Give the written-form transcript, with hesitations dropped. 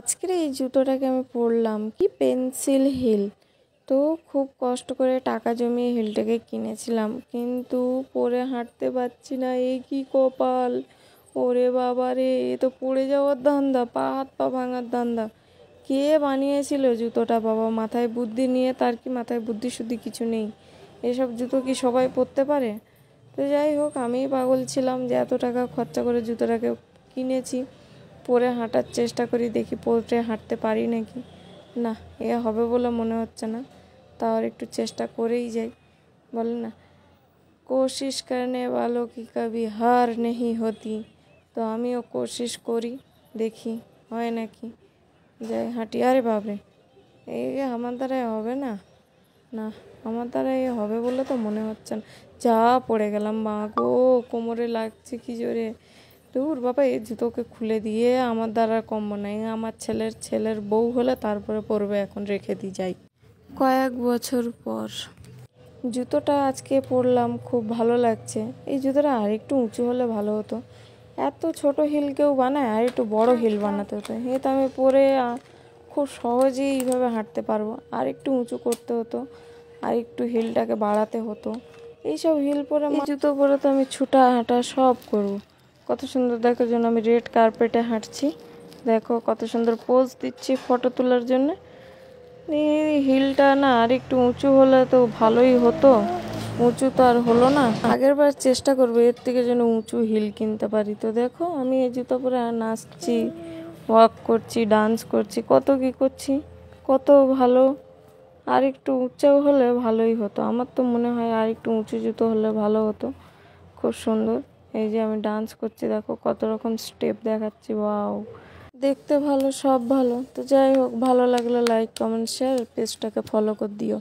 আজকের এই জুতোটাকে আমি পরলাম কি পেন্সিল হিল। তো খুব কষ্ট করে টাকা জমিয়ে হিলটাকে কিনেছিলাম, কিন্তু পরে হাঁটতে পারছি না। এই কি কপাল! ওরে বাবা রে, এ তো পড়ে যাওয়ার ধান্দা, পা হাত পা ভাঙার ধান্দা। কে বানিয়েছিল জুতোটা বাবা? মাথায় বুদ্ধি নিয়ে তার কি মাথায় বুদ্ধি শুদ্ধি কিছু নেই? এসব জুতো কি সবাই পরতে পারে? তো যাই হোক, আমিই পাগল ছিলাম যে এত টাকা খরচা করে জুতোটাকে কিনেছি। পরে হাঁটার চেষ্টা করি, দেখি পরে হাঁটতে পারি নাকি। না, এ হবে বলে মনে হচ্ছে না। তাও আর একটু চেষ্টা করেই যাই, বলে না কোশিশ করনে वालों की कभी हार नहीं होती। তো আমিও কোশিশ করি, দেখি হয় নাকি। যাই হাঁটি। আরে বাপরে, এই আমার দ্বারা হবে না। না, আমার দ্বারা এ হবে বলে তো মনে হচ্ছে না। যা পড়ে গেলাম, মা গো, কোমরে লাগছে কি জোরে। দূর বাবা, এই জুতোকে খুলে দিয়ে আমার দ্বারা কম্ব নাই। আমার ছেলের বউ হলে তারপরে পরবে, এখন রেখে দিই যাই। কয়েক বছর পর জুতোটা আজকে পরলাম, খুব ভালো লাগছে। এই জুতোটা আর একটু উঁচু হলে ভালো হতো। এত ছোট হিল কেউ বানায়? আর একটু বড় হিল বানাতে হতো। তো আমি পরে খুব সহজেই এইভাবে হাঁটতে পারবো। আর একটু উঁচু করতে হতো, আর একটু হিলটাকে বাড়াতে হতো। এইসব হিল পরে, এই জুতো পরে তো আমি ছুটা হাঁটা সব করবো। কত সুন্দর দেখার জন্য আমি রেড কার্পেটে হাঁটছি। দেখো কত সুন্দর পোজ দিচ্ছি ফটো তোলার জন্য। এই হিলটা না আর একটু উঁচু হলে তো ভালোই হতো। উঁচু তো আর হলো না। আগের বার চেষ্টা করবো এর থেকে যেন উঁচু হিল কিনতে পারি। তো দেখো আমি এই জুতো পরে নাচছি, ওয়াক করছি, ডান্স করছি, কত কি করছি, কত ভালো। আর একটু উঁচু হলে ভালোই হতো। আমার তো মনে হয় আর একটু উঁচু জুতো হলে ভালো হতো। খুব সুন্দর। এই যে আমি ডান্স করছি, দেখো কত রকম স্টেপ দেখাচ্ছি। ওয়াও, দেখতে ভালো, সব ভালো। তো যাই হোক, ভালো লাগলে লাইক কমেন্ট শেয়ার, পেজটাকে ফলো করে দিও।